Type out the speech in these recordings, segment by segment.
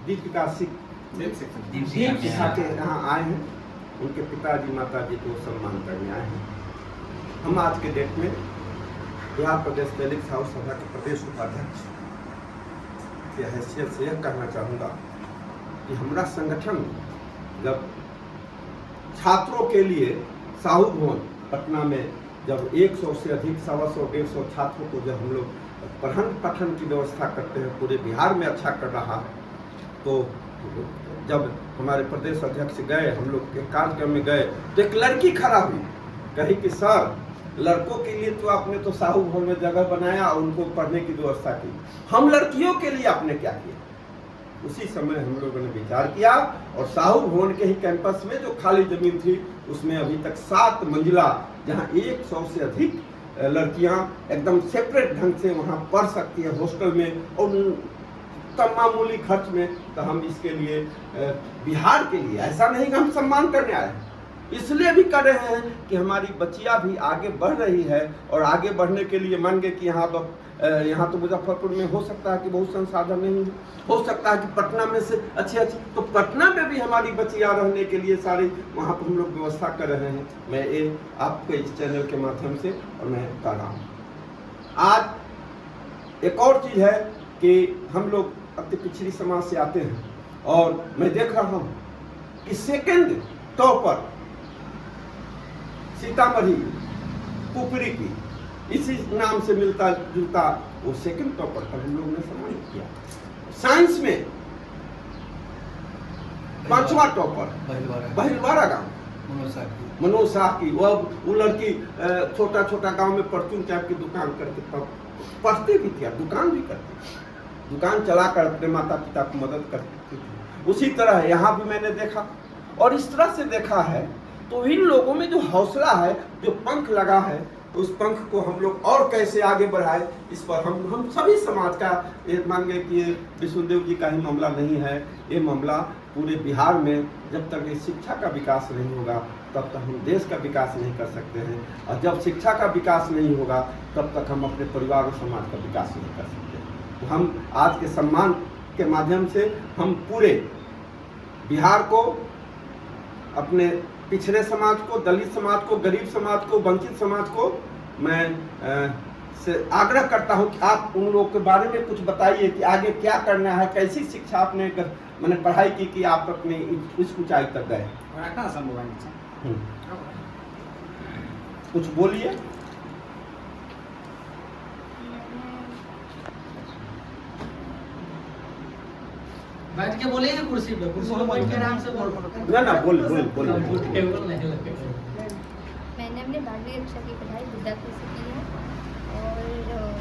दीपिका शिक्षा के यहाँ आए हैं। उनके पिताजी माताजी को सम्मान करने आए हैं। हम आज के डेट में बिहार प्रदेश दलित साहू सभा के प्रदेश उपाध्यक्ष की हैसियत से यह कहना चाहूँगा कि हमारा संगठन जब छात्रों के लिए साहू भवन पटना में जब 100 से अधिक 125 छात्रों को जब हम लोग पठन पाठन की व्यवस्था करते हैं, पूरे बिहार में अच्छा कर रहा है, तो जब हमारे प्रदेश अध्यक्ष गए, हम लोग के कार्यक्रम में गए तो एक लड़की खड़ा हुई, कही कि सर लड़कों के लिए तो आपने तो साहू भवन में जगह बनाया और उनको पढ़ने की व्यवस्था की, हम लड़कियों के लिए आपने क्या किया। उसी समय हम लोगों ने विचार किया और साहू भवन के ही कैंपस में जो खाली जमीन थी उसमें अभी तक 7 मंजिला, जहां 100 से अधिक लड़कियां एकदम सेपरेट ढंग से वहां पढ़ सकती है हॉस्टल में और कम मामूली खर्च में, तो हम इसके लिए बिहार के लिए ऐसा नहीं कि हम सम्मान करने आए हैं, इसलिए भी कर रहे हैं कि हमारी बच्चियां भी आगे बढ़ रही है और आगे बढ़ने के लिए मान गए कि यहाँ तो मुजफ्फरपुर में हो सकता है कि बहुत संसाधन नहीं हो सकता है कि पटना में से अच्छी तो पटना में भी हमारी बच्चियां रहने के लिए सारी वहाँ पर हम लोग व्यवस्था कर रहे हैं। मैं ये आपको इस चैनल के माध्यम से और मैं कर रहा हूँ। आज एक और चीज़ है कि हम लोग अति पिछड़ी समाज से आते हैं और मैं देख रहा हूँ कि सेकंड टॉपर सीतामढ़ी पुपरी की इसी नाम से मिलता जुलता वो सेकंड टॉपर पर हम लोग ने सम्मानित किया। साइंस में 5वां टॉपर बहिलवाड़ा गांव मनोज शाह की, वो लड़की छोटा छोटा गांव में परचून टाइप की दुकान करके तब पढ़ती भी थी, दुकान भी करती, दुकान चलाकर अपने माता पिता को मदद करती थी। उसी तरह यहाँ भी मैंने देखा और इस तरह से देखा है, तो इन लोगों में जो हौसला है, जो पंख लगा है, उस पंख को हम लोग और कैसे आगे बढ़ाए, इस पर हम सभी समाज का एक मान गए कि विष्णुदेव जी का ही मामला नहीं है, ये मामला पूरे बिहार में जब तक ये शिक्षा का विकास नहीं होगा तब तक हम देश का विकास नहीं कर सकते हैं, और जब शिक्षा का विकास नहीं होगा तब तक हम अपने परिवार और समाज का विकास नहीं कर सकते। तो हम आज के सम्मान के माध्यम से हम पूरे बिहार को, अपने पिछड़े समाज को, दलित समाज को, गरीब समाज को, वंचित समाज को मैं से आग्रह करता हूं कि आप उन लोगों के बारे में कुछ बताइए कि आगे क्या करना है, कैसी शिक्षा आपने मैंने पढ़ाई की कि आप अपने इस ऊंचाई तक गए। कुछ बोलिए। बैठ के बोलिए कुर्सी पे बैठ के आराम से बोल। ना बोल। मैंने अपने 12वीं कक्षा की पढ़ाई विद्यापति से की है और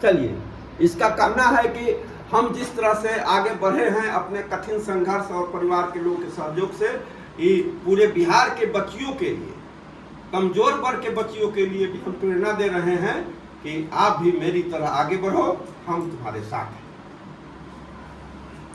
चलिए, इसका कहना है कि हम जिस तरह से आगे बढ़े हैं अपने कठिन संघर्ष और परिवार के लोगों के सहयोग से, ये पूरे बिहार के बच्चियों के लिए, कमजोर वर्ग के बच्चियों के लिए भी हम प्रेरणा दे रहे हैं कि आप भी मेरी तरह आगे बढ़ो, हम तुम्हारे साथ हैं।